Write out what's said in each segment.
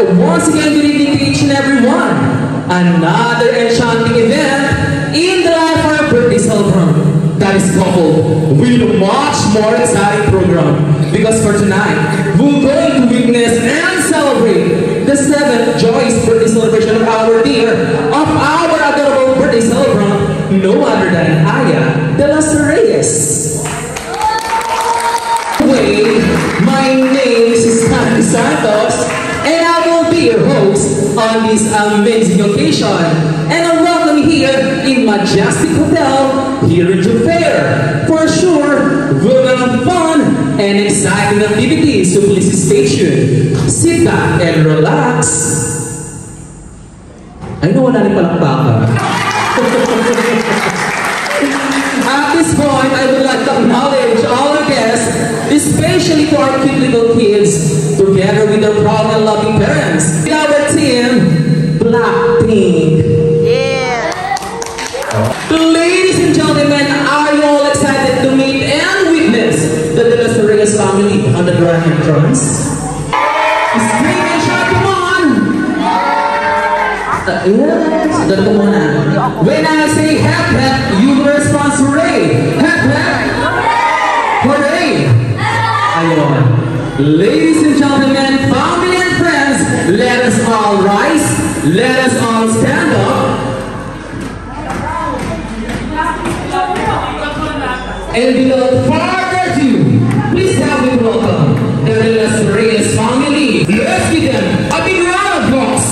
once again, good evening to each and every one. Another enchanting event in the life of our birthday celebration that is coupled with a much more exciting program. Because for tonight, we're going to witness and celebrate the 7th joyous birthday celebration of our adorable birthday celebrant, no other than Aya de los Reyes. My name is Stanley Santos, and I will be your host on this amazing occasion. And I'm welcome here in Majestic Hotel here in Juffair. For sure, we're gonna have fun and exciting activities, so please stay tuned. Sit back and relax. I know wala rin palakpakan. At this point, I would like to acknowledge all our guests, especially to our cute little kids, together with their proud and loving parents. In our team, Blackpink. Yeah! Ladies and gentlemen, are you all excited to meet and witness the De Los Reyes family on the grand entrance? Scream and shout, come on! Yes, dito muna. When I say hep hep, you will respond hooray! Hep hep! Hooray! Ayun. Ladies and gentlemen, family and friends, let us all rise, let us all stand up. And without further ado, please help me welcome the De Los Reyes family. Let's give them a big round of applause.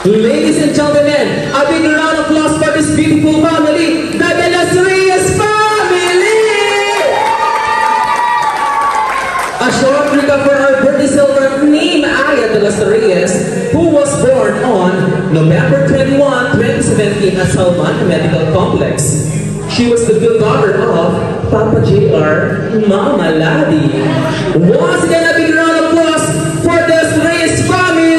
Ladies and gentlemen, a big round of applause for this beautiful family, the De Los Reyes family! A short recap for our birthday celebrant named Aya de los Reyes, who was born on November 21, 2017 at Salman Medical Complex. She was the good daughter of Papa JR, Mama Ladi. Once again, a big round of applause for the De Los Reyes family!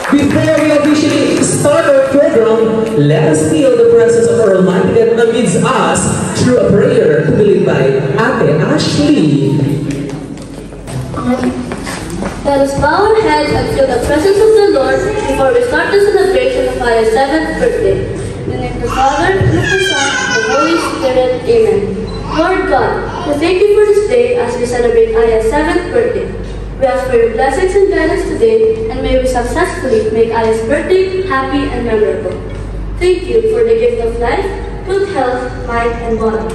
Before we officially start our program, let us feel the presence of our Almighty God amidst us through a prayer to be led by Ate Ashley. Let us bow our heads and feel the presence of the Lord before we start the celebration of Aya's 7th birthday. In the name of the Father, and of the Son, and the Holy Spirit. Amen. Lord God, we thank you for this day as we celebrate Aya's 7th birthday. We ask for your blessings and guidance today, and may we successfully make Aya's birthday happy and memorable. Thank you for the gift of life, good health, mind, and body.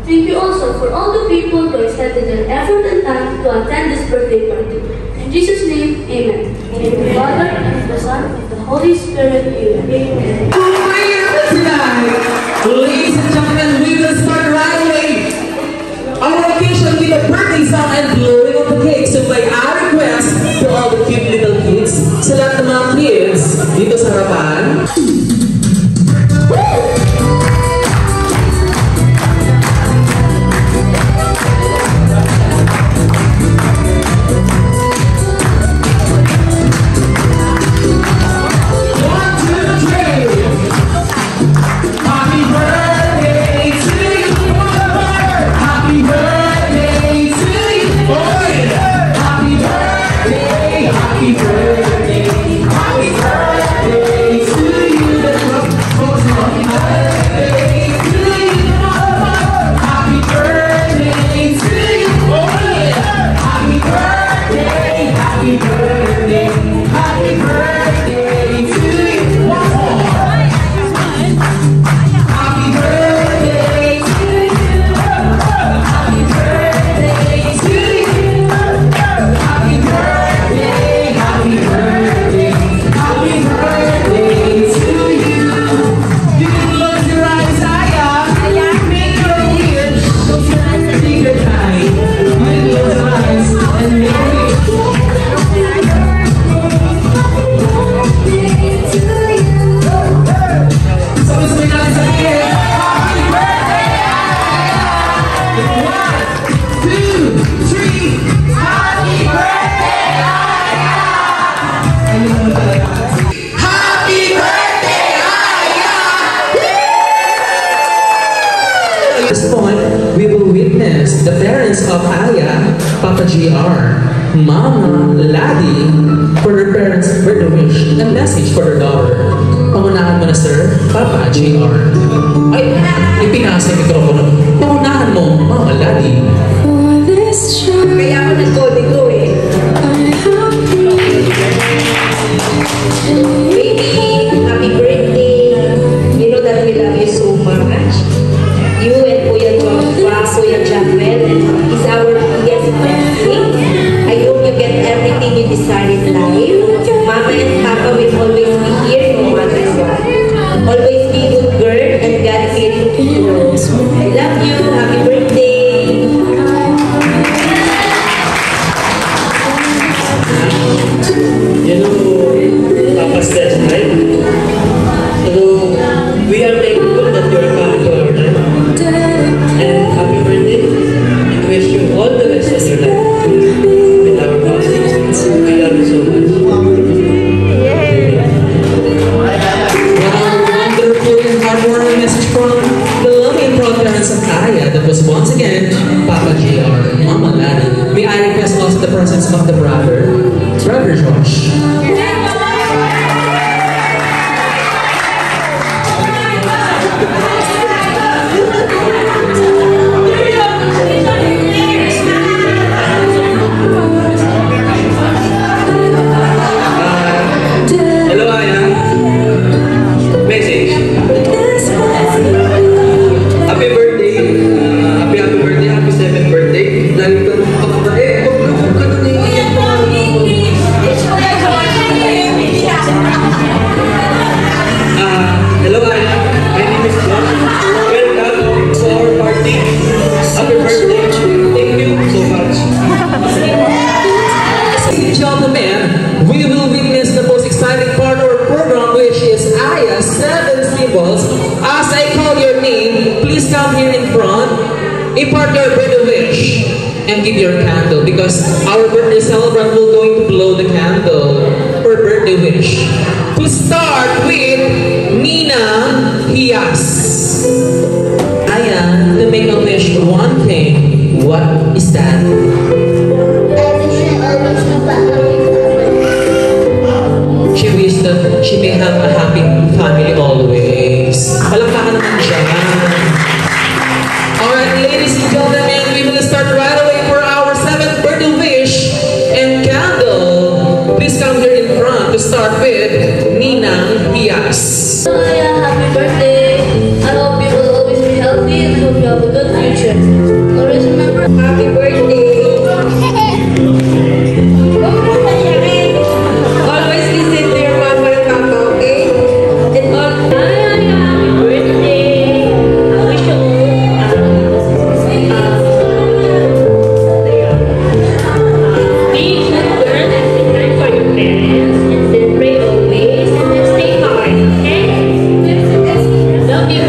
Thank you also for all the people who extended their effort and time to attend this birthday party. In Jesus' name, amen. In the name of the Father, and of the Son, and of the Holy Spirit. Amen. Amen. Tonight, ladies and gentlemen, we will start right away our occasion with a birthday song and blowing of the cake. So by our request to all the cute little kids, sa lahat ng mga kids dito sa harapan. Happy birthday to you. At this point, we will witness the parents of Aya, Papa JR, Mama Ladi, for their parents' birthday wish and message for their daughter. Pangunahan mo na, sir, Papa JR. Ay, ipinasa yung mikropono. Pangunahan mo, Mama Ladi. Kaya ako nag-code ito eh. Baby, happy birthday. You know that we love you so much. You and Kuya Joshua, Kuya Jamuel, is our biggest blessing. I hope you get everything you desire in life. Mama and Papa will always be here no matter what. Always be good girl and God-fearing hero. I love you. Happy birthday. You know, Papa says, right? So, we are thankful that you are coming to our life. And happy birthday. And wish you all the best of your life. With our family. We love you so much. Wow, wonderful and heartwarming message from the loving parents of Aya. That was once again Papa JR, Mama Ladi. May I request also the presence of the brother Josh. Hello, Aya. Message. Happy birthday. Happy birthday. Happy 7th birthday. Lagi kang huwag ka nang naiiyak pa. Hello, Aya. My name is John. Welcome to our party. Happy birthday. Thank you so much. Ladies and gentlemen, we will witness the most exciting part of our program, which is Aya's 7 symbols. As I call your name, please come here in front, impart your birthday wish, and give your candle, because our birthday celebrant will going to blow the candle for birthday wish. To start with Nina Hias. Aya, to make a wish for one thing, what is that? She wishes that she may have a happy family always. Palakpakan naman siya. Alright, ladies and gentlemen, we will start right away for our 7th birthday wish and candle. Please come here in front to start with Nina Hias. Aya, happy birthday. I hope you will always be healthy and I hope you have a good future. Always remember, Happy birthday. Always listen to your mama and papa, okay? And all. happy birthday. I wish you be a good girl and be kind for your parents and then pray always and stay hard, okay? Love you.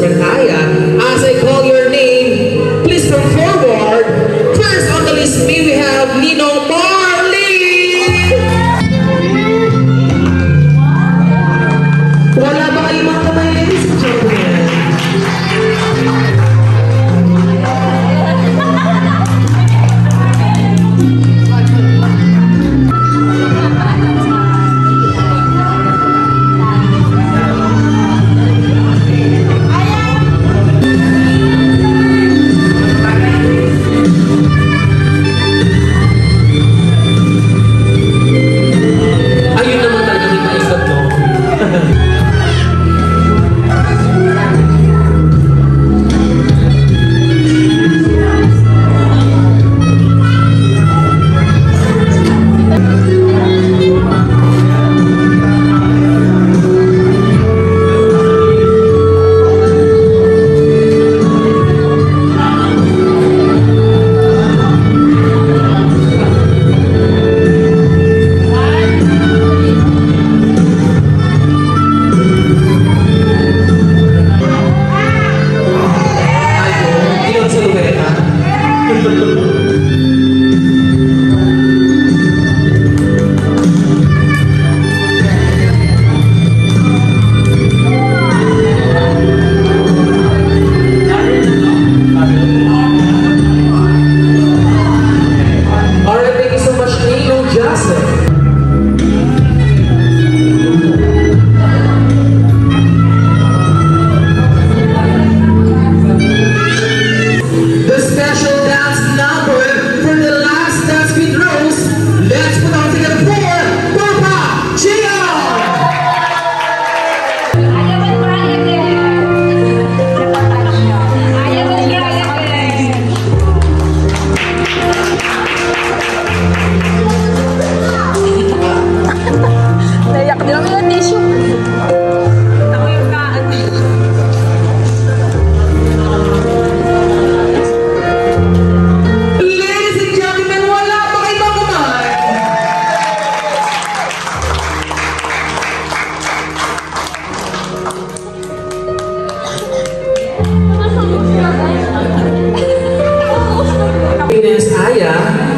Girlfriend Aya. As I call your name, please come forward. First on the list, may we have Nino Marley. Wala ba kayo mga kamay, ladies and gentlemen?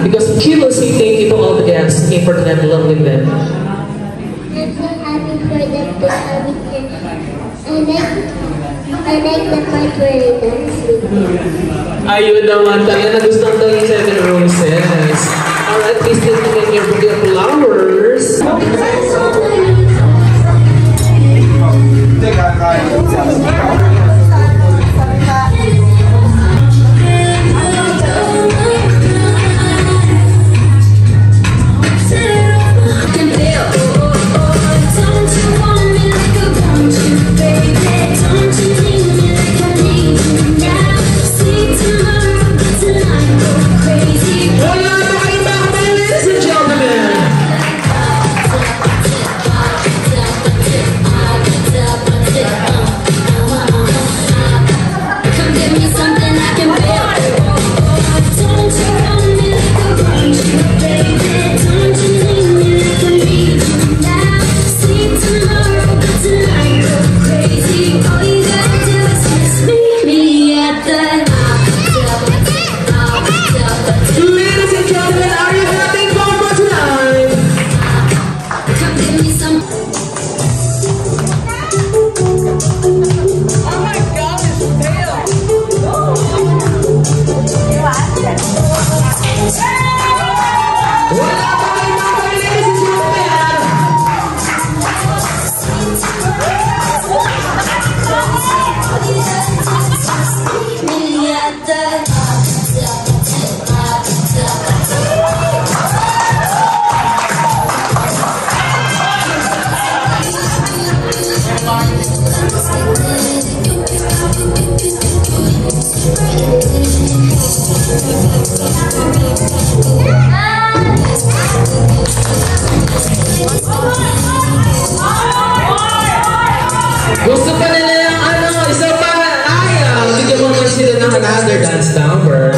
Because she will say thank you to all the guests came for tonight along with them. I'm so happy for them to have me here. I like the part where they dance with me. Ayun naman, talaga nagustuhan daw yung 7 roses. Alright, please take your bouquet of flowers. Gusto pa nila yung isa pa, bigyan mo naman sila ng another dance number.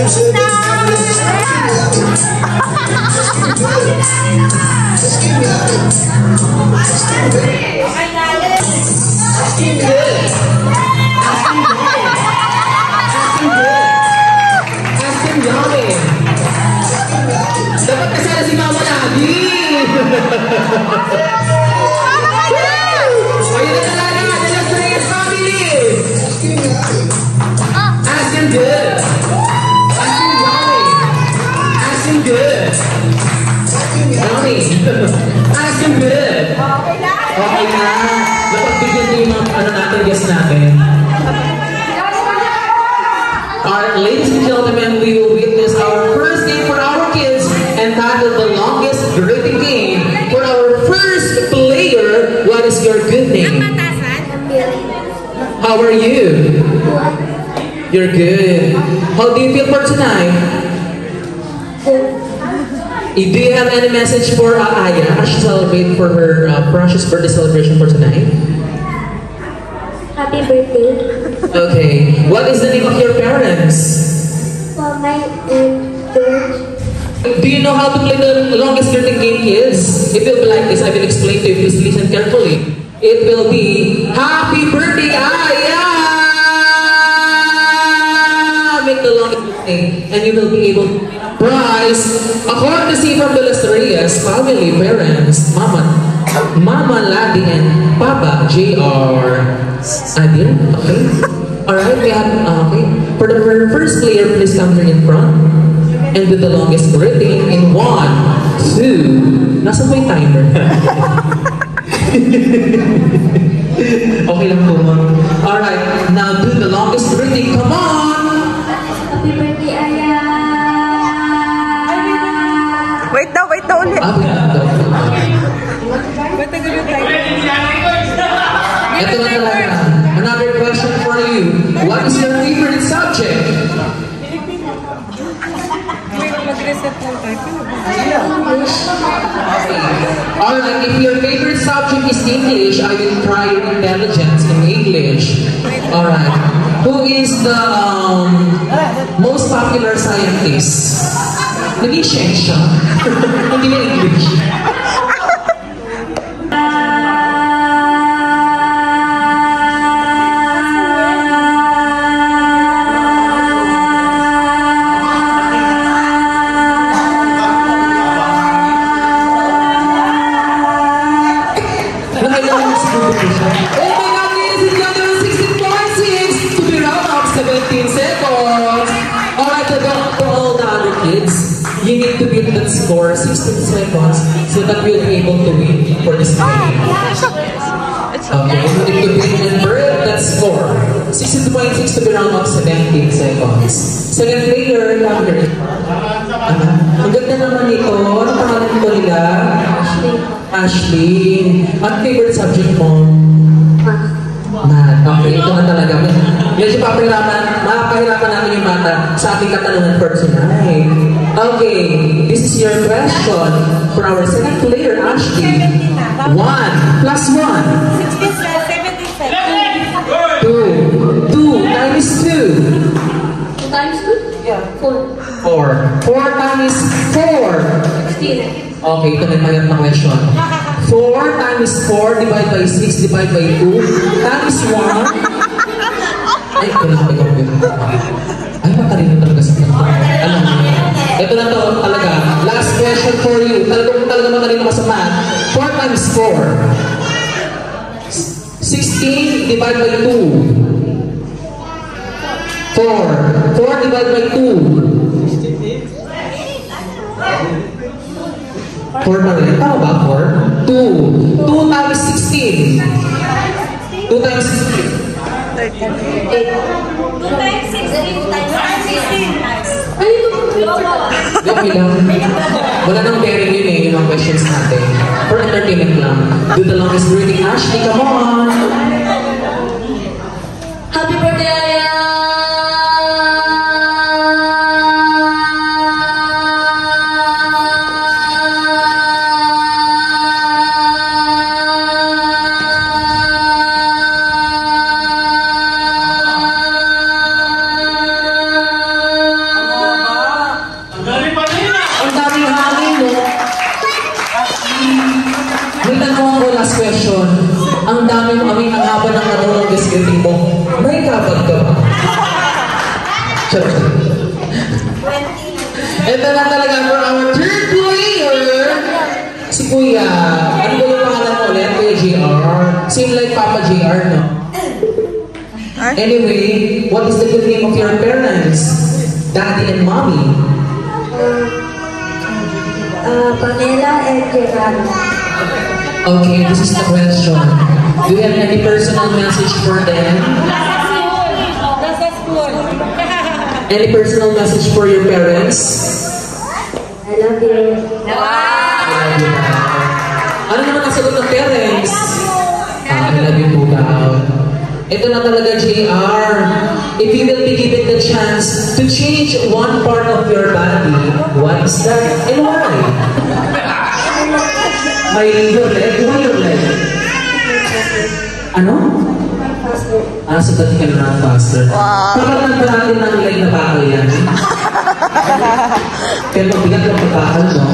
Asking Yami. Dapat kasama si Mama lagi. Ayun na talaga, the Las Reyes family. Asking good. Asking Yami. Asking good. Yami. Asking good. Okay na. Napagbigyan din yung ano natin, guest natin. Alright, ladies and gentlemen, we will witness our first game for our kids entitled The Longest Greeting Game. For our first player, what is your good name? How are you? You're good. How do you feel for tonight? Do you have any message for Aya as she celebrates for her precious birthday celebration for tonight? Happy birthday. Okay. What is the name of your parents? Mama and George. Do you know how to play the longest greeting game, kids? It will be like this. I will explain to you. Please listen carefully. It will be Happy Birthday, Aya! Make the longest greeting, and you will be able to prize a courtesy from the Las Reyes family, parents, Mama Ladi and Papa JR. Adil, okay? Alright, we have, okay. For the first player, please come here in front. And do the longest greeting in 1, 2. Nasa po yung timer? Okay lang po, ma'am. Alright, now do the longest greeting. Come on! Happy birthday, Aya. Wait daw ulit. Wait daw. Ito na talaga. Another question for you. What is your favorite subject? Alright, if your favorite subject is English, I will try your intelligence in English. Alright. Who is the most popular scientist? Hindi siyensya. Hindi na English. You need to beat that score 16 seconds so that we'll be able to win for this game. Okay, you need to beat and break that score. 16.6 to be round up 17 seconds. Second player, come here. Ang ganda naman ito. Ano pangalan ito nila? Ashley. Ano favorite subject mo? Math. Okay, ito na talaga. Medyo mapahirapan namin yung mata sa ating katanungan for tonight. Okay, this is your question for our second player, Ashley. 1 plus 1. 2. 2 times 2. 2 times 2? Yeah. 4. 4 times 4. 16. Okay, ito na yung na question. 4 times 4 divide by 6 divide by 2 times 1. Ay, ito na ito. Ay, matalino talaga sa kanto. Alam mo, ito na to talaga. Last question for you. Talaga matalino ka sa math. 4 times 4. 16 divide by 2. 4. 4 divide by 2. 4 pa rin. Tama ba? 4? 2. 2 times 16. 2 times 16. 2 times 16 times 16. Ay, Okay lang. Wala nang bearing yun eh, yung mga questions natin. For entertainment lang. Do the longest greeting, Ashley. Come on! Happy birthday, Aya! Ito na talaga for our third player. Si Kuya. Ano ba yung pangalan mo ulit? Kuya JR. Same like Papa JR, no? Anyway, what is the good name of your parents? Daddy and Mommy? Pamela and Gerard. Okay, this is the question. Do you have any personal message for them? Any personal message for your parents? I love you. Ano naman ang sagot ng parents? I love you too daw. Ito na talaga, JR. If you will be given the chance to change one part of your body, what is that and why? Your leg? Why your leg? Ano? So that you can run faster. Kapag nagparatin ng leg na bakal yan. Pero mabigat lang pagkakal, no?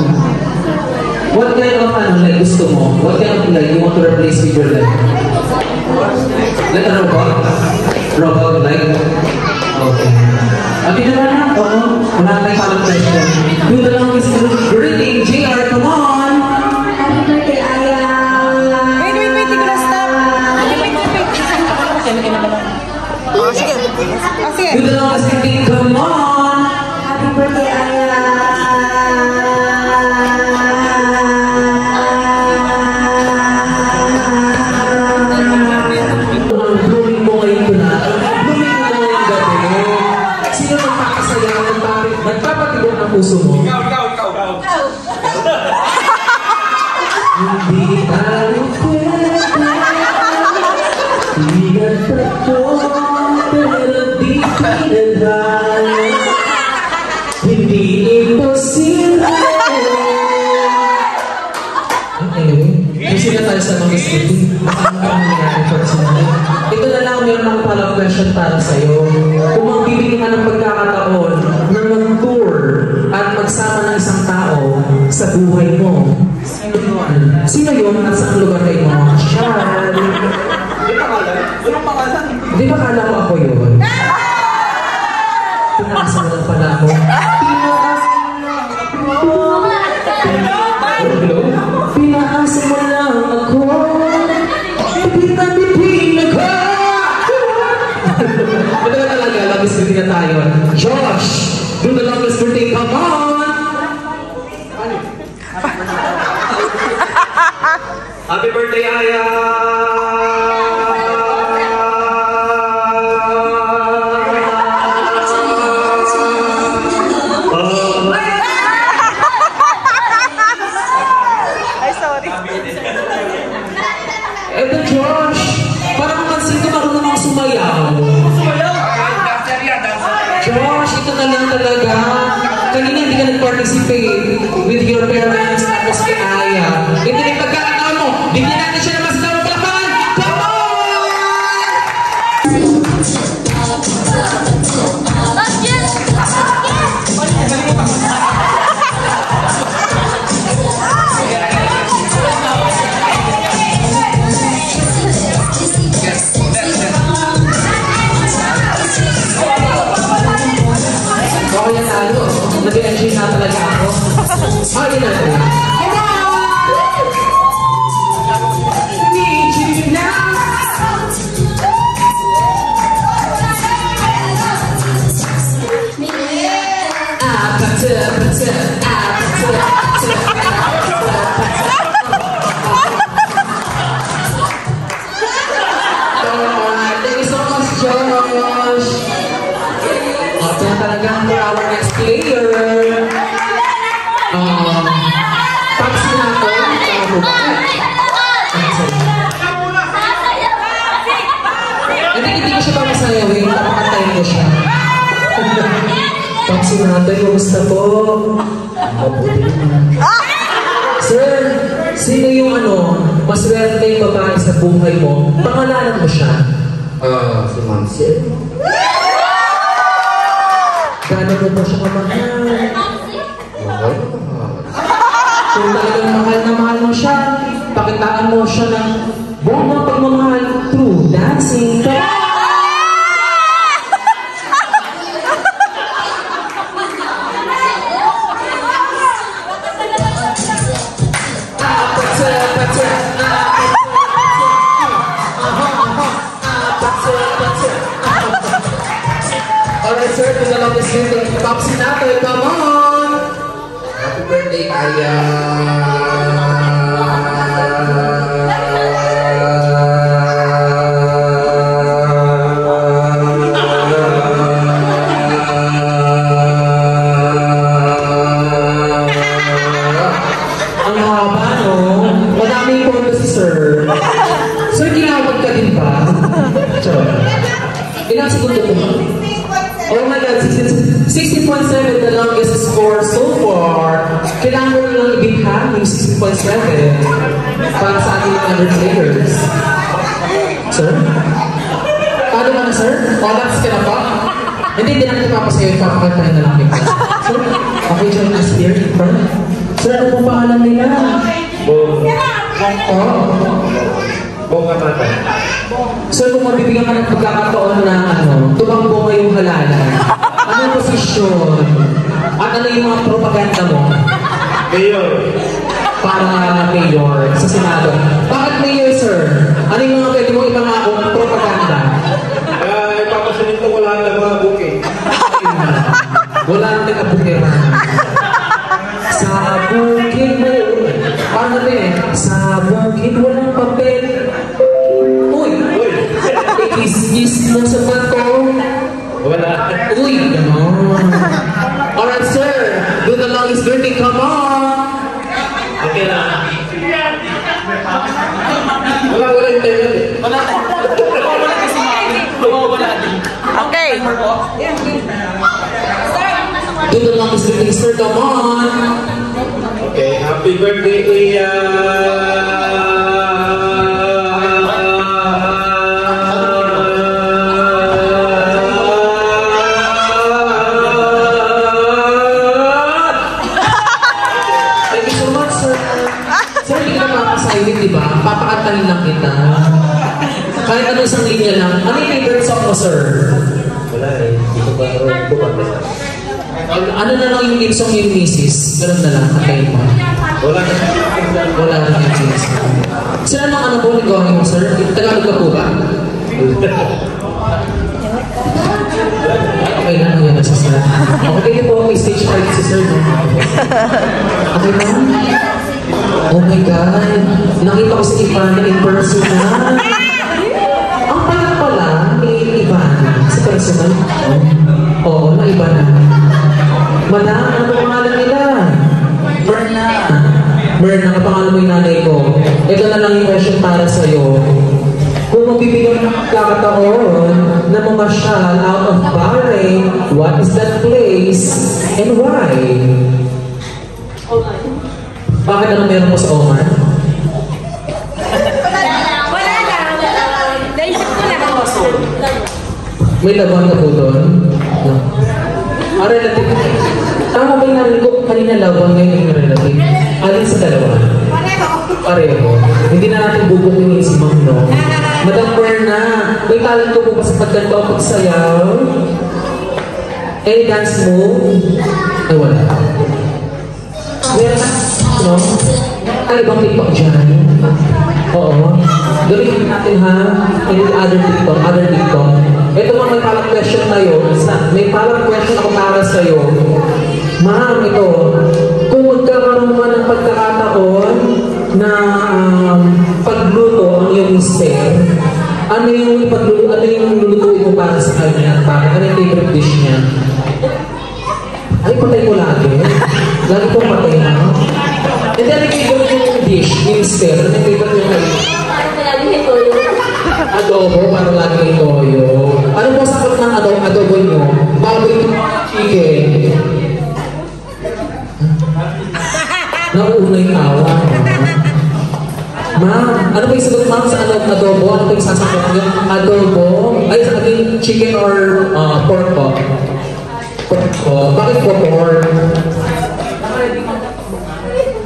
What kind of leg gusto mo? What kind of leg you want to replace with your leg? Like a robot? Robot leg? Okay. Okay naman na? Oo. Wala tayong follow-up question. Yung dalawang greeting, JR, come on! Happy birthday, Aya! Wait, hindi ko na stop. Oh, sige. Oh, sige. Yung dalawang greeting, come on! Happy birthday, Aya! Blooming mo ngayon ko na. Blooming mo ngayong gabi. Sino nagpapasaya? Nagpapatibok ang puso mo? Ikaw. Hindi tayo pwede. Ingat ako, pero di pinadhaya. Hindi imposible. Anyway, kasi na tayo sa mga isipin. Ito na lang, meron akong palang question para sa'yo. Kung magbibigyan ka ng pagkakataon na mag-tour at magsama ng isang tao sa buhay mo, sino yun at saan lugar kayo mo? Siya! Di ba kala ko ako yun? Pinakasa mo lang pala ako. Pinakasa mo lang ako. Pipita-pipin ako. Ito na talaga, labis ko na tayo. Josh, do the longest birthday, come on! Happy birthday, Aya! Ay, sorry. Eto, Josh, parang mapansin ko marunong akong sumayaw. Josh, ito na lang talaga. Kanina hindi ka nag-participate with your parents tapos kay Aya. Ito na yung pagkakataon mo. Bigyan natin siya ng mas dawang palapan. Come on! Okay na talo. Nag-enjoy na talaga ako. Okay na rin. Thank you so much, Josh. Ito na talaga for our next player. Paps na ako. Hindi ko siya pamasayawin. Papakantayin ko siya. Paps na ako. Kumusta po? Sir, sino yung maswerte yung babae sa buhay mo? Pangalanan mo siya. Si Mamsil. Gano'n mo po siya kamahal? So talagang mahal na mahal mo siya. Pakitaan mo siya ng buong mga pagmamahal through dancing. Popsi natin, come on! Happy birthday, Aya! Ang haba, no? Madaming kondo si Sir. Sir, ginawag ka din ba? Charot. Ilang segundo po? Oh my God, 60.7, the longest score so far. Kailangan mo lang ibigha yung 60.7 para sa ating other players. Sir? Paano ka na, sir? Oras ka na pa? Hindi na kita papasayo, papakantahin na lang kita. Sir, okay, join us here in front. Sir, ano pong pangalan nila? Bong. Oh. Bong Amata. Sir, kung mabibigyan ka ng pagkakataon na tumakbo ngayong halalan, anong posisyon? At ano yung mga propaganda mo? Mayor. Para mayor sa Senado. Bakit mayor, sir? Ano yung mga pwede mong ipangakong propaganda? Ipapasunod ko lahat ng mga buke. Wala nang nagkabukiran. Sa bukid mo, paano din? Sa bukid walang papel. Uy! Ikis-kis mo sa bato. Wala. Uy! Ganon. Alright, sir. Do the longest birthday. Come on! Okay lang. Wala yung tayo. Okay. Do the longest birthday, sir. Come on! Okay, happy birthday, Iya! Thank you so much, sir. Sir, hindi ka mapapasilip, di ba? Papakantahin lang kita. Kahit ano isang linya lang. Ano yung favorite song mo, sir? Wala eh. Hindi ko ba kumanta? Ano na lang yung lead song yung misis? Ganun na lang, kantahin mo. Wala na. Wala na yung misis. Sir, ano po nagawa mo, sir? Tagalog ka po ba? Okay na, yan na si sir. Okay din po, may stage party si sir. No? Okay na? Oh my God! Nakita ko si Ivana in person na. Ang pala, ni Ivana. Sa personal? Oo, na iba na. Madam, ano ba pangalan nila? Berna. Berna, kapangalan mo yung nanay ko. Ito na lang yung question para sa'yo. Kung magbibigyan ng pagkakataon na mamasyal out of Bahrain, what is that place and why? Bakit ano meron mo sa Oman? Wala lang. Naisip ko lang. May laban ka po doon? No. Relative. Tama ba yung narinig ko kanina laban ngayon yung relative? Alin sa dalawa? Pareho. Hindi na natin bubukunin si Ma'am, no? Madam Berna, may talent ko po ba sa pagkanto o pagsayaw? Any dance move? Ay, wala. Well, no? Ay, ibang TikTok dyan. Oo. Gawin natin ha. Any other TikTok. Ito mga may parang question tayo. May parang question ako para sa'yo. Ma'am, ito. Kung magkakaroon mo ng pagkakataon na pagluto ang iyong mister, ano yung lulutuin mo para sa kanya? Bakit? Ano yung favorite dish niya? Ay, patay ko lagi. Lagi kong patay na. And then, yung favorite yung dish, yung mister, ano yung favorite yung kayo? Adobo, parang lagi yung toyo. Ano po sakot ng adobo nyo? Baboy chicken. Nauuna yung awa. Ma'am, ano ba yung sagot, ma'am, sa adobo? Ano ba yung sasakot nyo? Adobo? Ay, sa ating chicken or pork po? Pork po. Bakit po pork?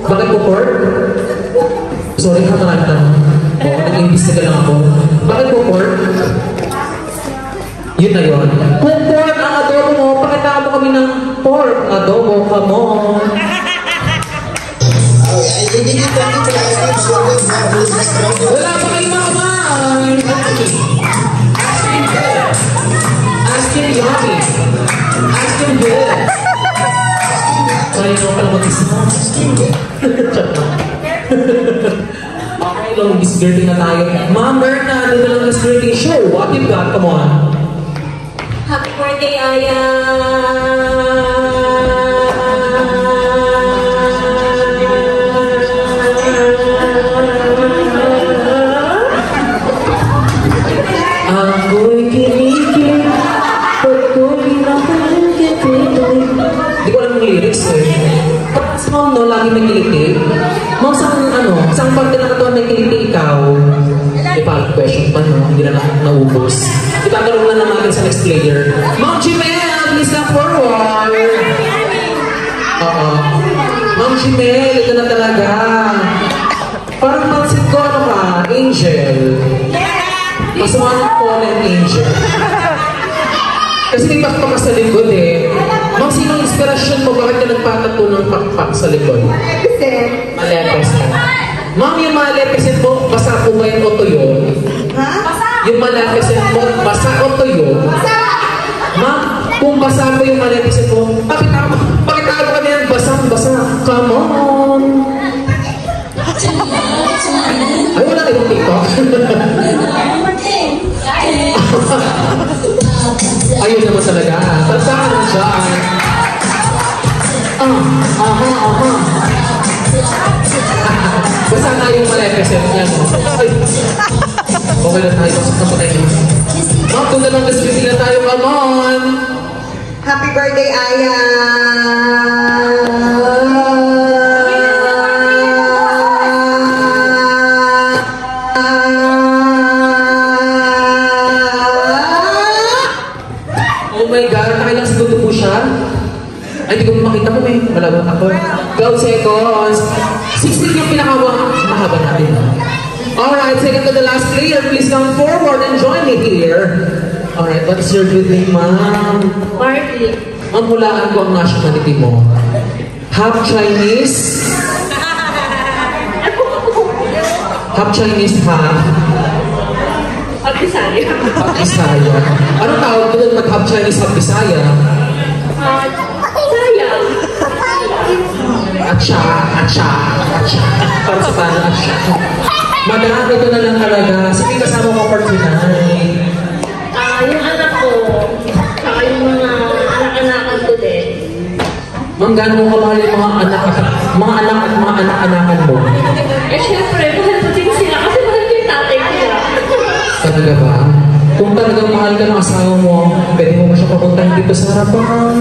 Bakit po pork? Sorry, marami tanong. Oo, nag-imbestiga lang ako. Bakit po pork? Yun na yun. Kung pork ang adobo mo, pakita mo kami ng pork adobo, come on. Wala pa kayo mama. Ask him yummy. Ask him good. sanay naman pala mag-isa. Okay, long Miss Gertie na tayo. Ma'am Berna, ano na lang Miss Gertie? Sure, what you got? Come on. Happy birthday, Aya! Ako'y kinikip, pagkuhin ako ng kikilig. Hindi ko alam yung lyrics eh. Tapos mo, no, lagi may kiliti. Ma'am, saan parte na katuan may kiliti ikaw? Ipag question pa, no? Hindi na naubos. Itatanong na naman sa next player. Ma'am Jimel, please come forward. Ma'am Jimel, ito na talaga. Parang pansin ko, ano ka? Angel. Masama ng fallen angel. Kasi may pakpak sa likod eh. Ma'am, sinong inspirasyon mo? Bakit ka nagpatato ng pakpak sa likod? Maleficent. Ma'am, yung Maleficent mo, basa po ba yung o tuyo? Ha? Yung Maleficent mo, basa o tuyo? Ma'am, kung basa po yung Maleficent mo, bakit ako ka na yan? Basang-basa. Come on! Ay, wala na yung TikTok. Ayun naman talaga. Saan na siya? Basta na yung Maleficent niya. Ay. Okay na tayo. Basta na tayo. Ma'am, kung na lang naswiti na tayo. Come on! Happy birthday, Aya! Oh my God, nakailang segundo po siya? Ay, hindi ko makita ko may malawat ako. 12 seconds. 16 yung mahaba natin. Alright, second to the last player. Please come forward and join me here. Alright, what is your good name, ma'am? Marty. Ma'am, hulaan ko ang nationality mo. Half Chinese? Half Chinese, half? At Bisaya. Half Bisaya. Anong tawag doon mag-half Chinese, half Bisaya? Bisaya. Atcha. Para sa paano, atcha. Madami ito na lang talaga. Sige, kasama ko for tonight. Yung anak ko, saka yung mga anak-anakan ko din. Ma'am, gano'n mo kamahal yung mga anak at mga anak-anakan mo? Eh, syempre, mahal ko din sila kasi mahal ko yung tatay nila. Talaga ba? Kung talagang mahal ka ng asawa mo, pwede mo ba siya papuntahin dito sa harapan?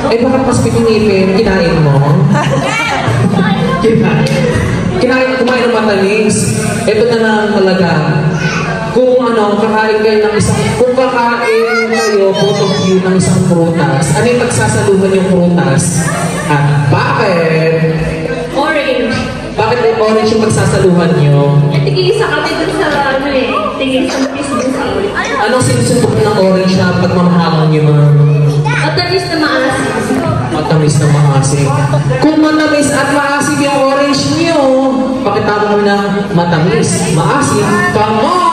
Eh, bakit mas pipinipin? Kinain mo? Kumain ng matalis. Ito na lang talaga. Kung kakain kayo ng kung kakain kayo, both of you, ng isang prutas, ano yung magsasaluhan yung prutas? At bakit? Orange. Bakit yung orange yung magsasaluhan nyo? Eh, tigil-isa kami dun sa tigil-isa piece dun sa orange. Anong sinusubok ng orange na pagmamahalan nyo, ma'am? Matamis na maasim. Matamis na maasim. Kung matamis at maasim yung orange nyo, pakita mo na matamis, maasim. Come on!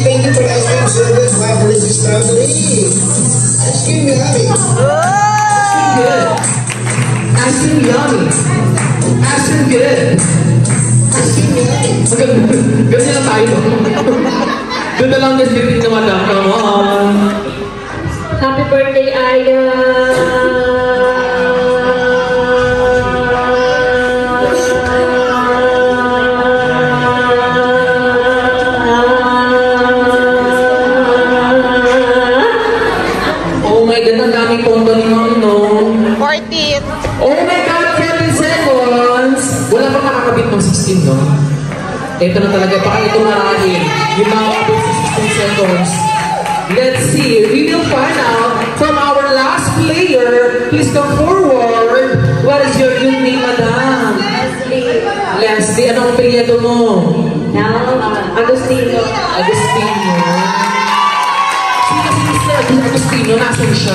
Thank you for asking service for this strawberry. Ice cream yummy. Good. Ice cream yummy. Ice cream good. Ice cream yummy. Ganyan na tayo. Doon na lang nasipin na madam. Come on. Happy birthday, Aya! Ang daming pondo ni Ma'am, no? 14. Oh my God, 14 seconds! Wala pa nakakabit ng 16, no? Ito na talaga, baka ito marami. Yung mga kabit sa 16 seconds. Let's see. We will find out from our last player. Please come forward. What is your good name, madam? Leslie. Leslie, anong apelyido mo? Agustino. Agustino. Sino si Mr. Agustino? Nasaan siya?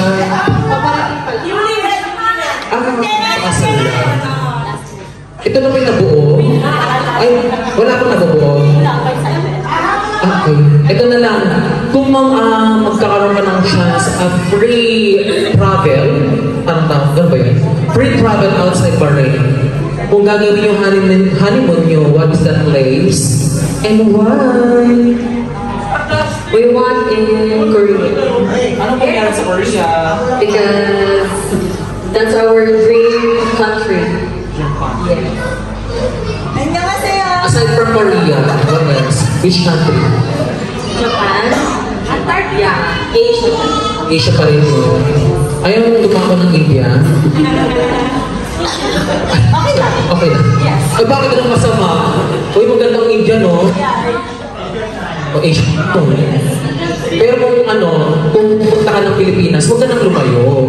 Nakasal lang. Ito na may nabuo? Ay, wala pa nabuo. Okay. Ito na lang. Kung magkakaroon ka ng chance a free travel. Anong tawag? Ano ba yun? Free travel outside Bahrain. Kung gagawin yung honeymoon nyo, what is that place? And why? We want in Korea. Anong nangyari sa Korea? Because that's our dream country. Yeah. Aside from Korea, what else? Which country? Japan. Antarctica. Asia. Asia pa rin yun. Ayaw mo tumako ng India? Okay na. Ay, bakit anong masama? Uy, magandang India, no? O Asia. Pero kung pupunta ka ng Pilipinas, huwag ka nang lumayo.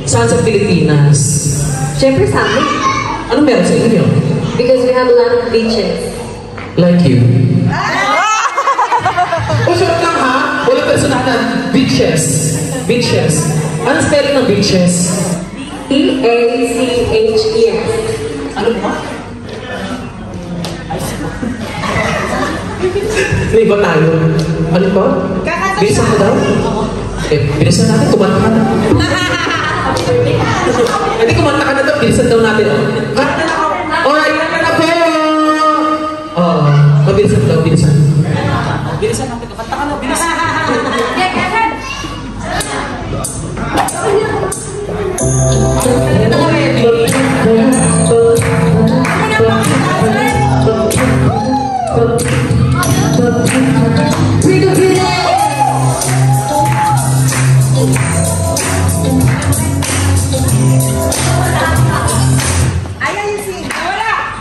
Saan sa Pilipinas? Siyempre sa amin. Ano meron sa inyo? Because we have a lot of beaches. Like you. O, sarap lang ha? Walang personalan. Beaches. Beaches. Anong spelling ng beaches? E-A-C-H-E-S. Ano ba? May iba tayo. Ano ba? Bilisan mo daw? Bilisan natin. Kumanta ka na. Hindi, kumanta ka na daw. Bilisan daw natin. Kanta na ako. Alright, kanta na po! Mabilisan daw. Bilisan. Bilisan natin. Kanta ka na. Bilisan.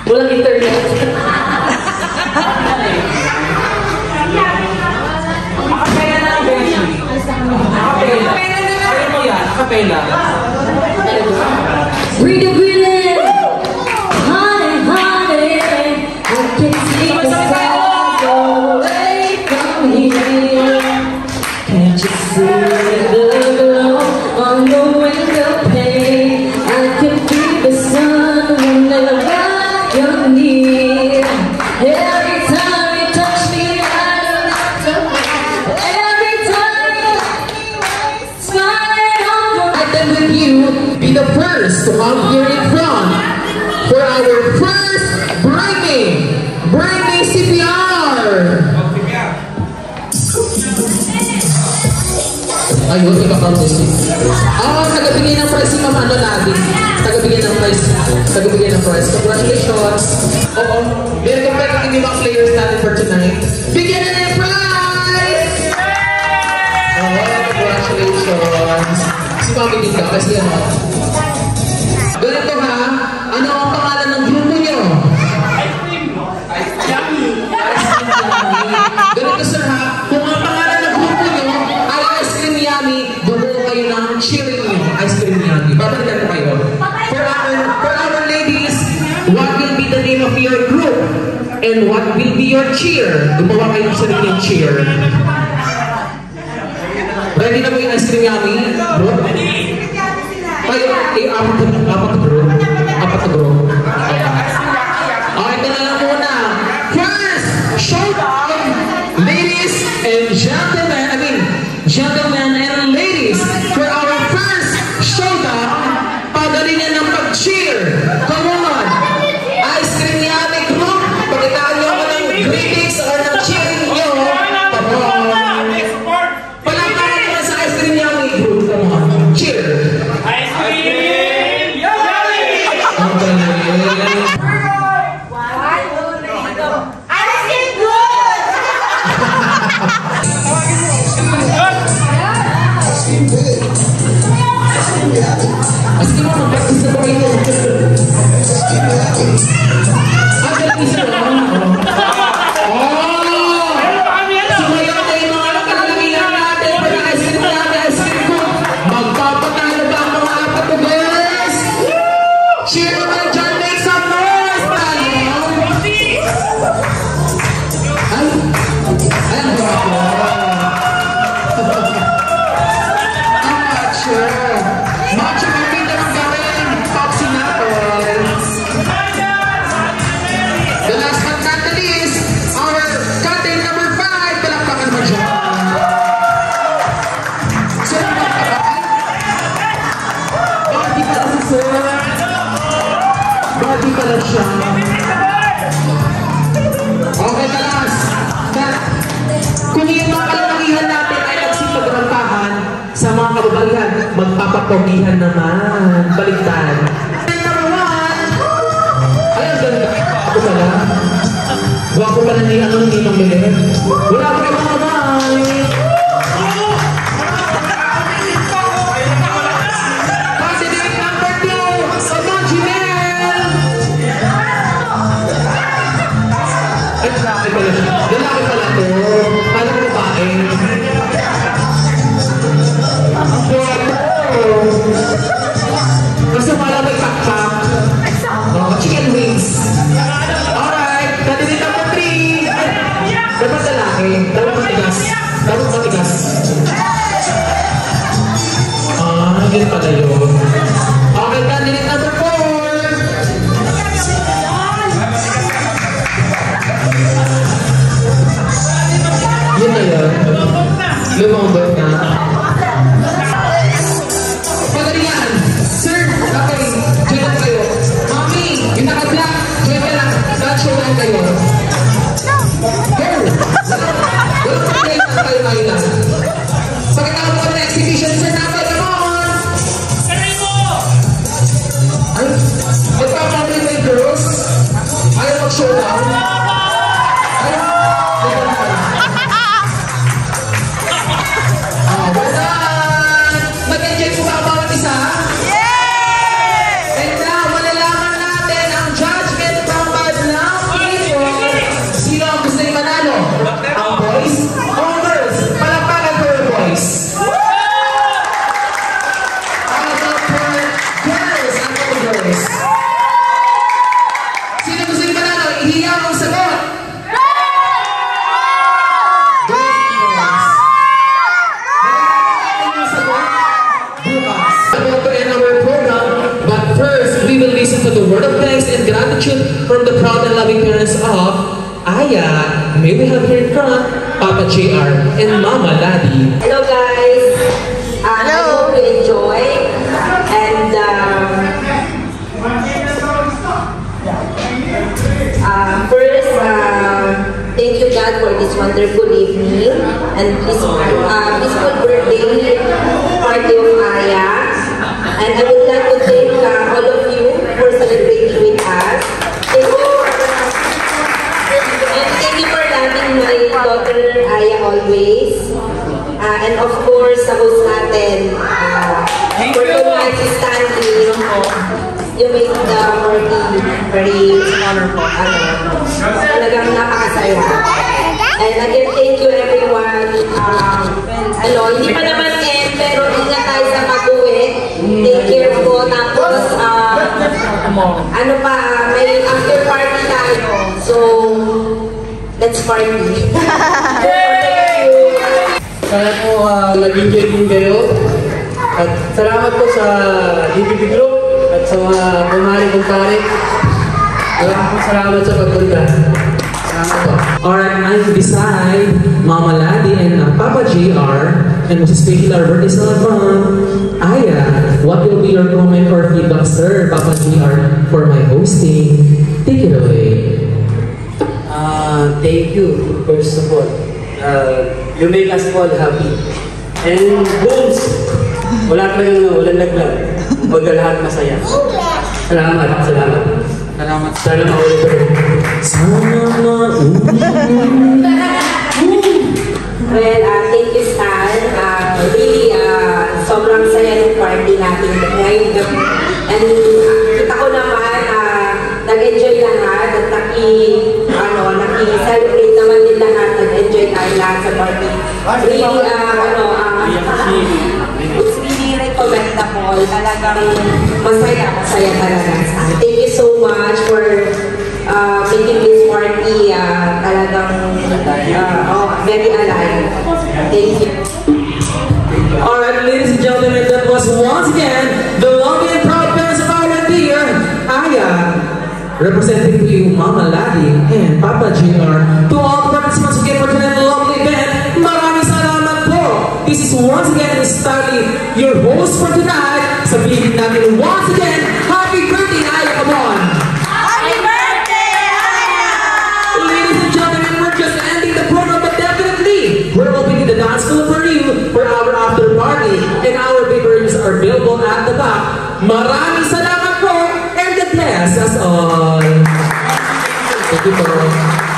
Walang internet. Akapela. Breathe, breathe in. Honey, honey. I can see the stars away from here. Can't you see the glow on the window pane? I can feel the sun whenever you're near. Every time you touch me, I don't have to. Every time smiling on I then with you be the first to come here in front for our first Brainy CPR! Ayun, iba-count this week. Tagabigay ng prize si Ma'am natin. Tagabigay ng prize. Congratulations! Oo, very competitive yung mga players natin for tonight. Bigyan na ng prize! Congratulations! Si Mami din ka, kasi ano? Ganito ha, ano ang pangalan ng grupo nyo? Ice Cream Yummy. Ganito sir ha, kung ang pangalan ng grupo nyo ay Ice Cream Yummy, bumuo kayo ng cheering nyo, Ice Cream Yummy. Babalikan ko kayo. For our ladies, what will be the name of your group? And what will be your cheer? Gumawa kayo ng sarili ng cheer. Ready na ba yung Ice Cream Yummy? Bro? Ay, apat to bro. Okay, ito na lang muna. First, showdown, ladies and gentlemen and ladies, for our first showdown, pagalingan ng pag-cheer. Come on! Ice Cream Yummy group, pagitaan nyo ako ng greetings or ng cheering nyo. Come on! Palakpakan naman sa Ice Cream Yummy group. Come on! Cheer! Ice Cream Yummy! Ang galing! Asli mo mag-practice na ba ito? Galing isa ba? Sumayaw na yung mga kalalagihan natin para Ice Cream Yummy, Ice Cream Group. Magpapatalo ba pala siya. Okay, talas. Kung yung mga kalalakihan natin ay nagsipagrantahan sa mga kababalihan, magpapapogihan naman. Baligtad. Ayun, ganda. Ako pala. Wako pala ni ano ng Ninong Miller. Wala ko yung mga kamay. Positive number 2. Sobrang Gmail. Ay, lalaki pala siya. Lalaki pala to. Paano ko babae? Gusto pala may pakpak. Chicken wings. Alright. Candidate number 3. Dapat lalaki. Dapat matigas. Dapat matigas. Yun pala yun. Okay, candidate number 4. Yun na yun. Lumambot na. Pagalingan. Sir, okay. Diyan lang kayo. Mami, yung naka-black. Diyan ka lang. Dacho lang kayo. Go! Walang complaint lang kayo ngayon. Pagkatapos ko na exhibition, sir, natin. Come on! Ay, magpapamili kayo, girls. Ayaw mag-showdown. Ay, well done! Mag-enjoy po ba ang bawat isa? And now, malalaman natin ang judgment from bad ng people. Sino ang gusto yung manalo? Ang boys o ang girls? Palakpakan for your boys. Ang girls, ang girls. Sino gusto yung manalo? Ihiyaw ang sagot. We will listen to the word of thanks and gratitude from the proud and loving parents of Aya. May we have here in front, Papa JR and Mama Ladi. Hello guys. I hope you enjoy. And first, thank you God for this wonderful evening and peaceful birthday party of Aya. And I would like to thank all of you for celebrating with us. Thank you for loving my daughter Aya always. And of course, sa host natin, for tonight si Stanley, you made the party very wonderful. Talagang napakasaya. And again, thank you everyone. Hindi pa naman end, pero ingat tayo sa pag-uwi. Take care po. Tapos, may after party tayo. So, let's party. Thank you. Sana po nag-enjoy din kayo. At salamat po sa DBB Group at sa mga bumalik kong pare. Salamat sa pagpunta. Salamat po. Alright, I'm beside Mama Ladi and Papa JR, and most especially our birthday celebrant, Aya. What will be your comment or feedback, sir, Papa JR, for my hosting? Take it away. Thank you, first of all. You make us all happy. And booms! Walang laglag. Huwag lahat masaya. Salamat. Salamat. Sana maulit ko. Well, thank you, Stan. Really, sobrang saya ng party natin ngayon. And kita ko naman, nag-enjoy lahat at naki-celebrate naman din lahat. Nag-enjoy tayo lahat sa party. Really, it's really recommendable. Talagang masaya talaga. Thank you so much for making this party talagang very alive. Thank you. Alright, ladies and gentlemen, that was once again the lovely and proud parents of our dear Aya, representing to you Mama Ladi and Papa JR. To all the participants who came for tonight's lovely event, maraming salamat po. This is once again Stanley, your host for tonight. Sabihin natin once again, happy birthday, Aya, come on! available at the back. Maraming salamat po and God bless us all. Thank you po.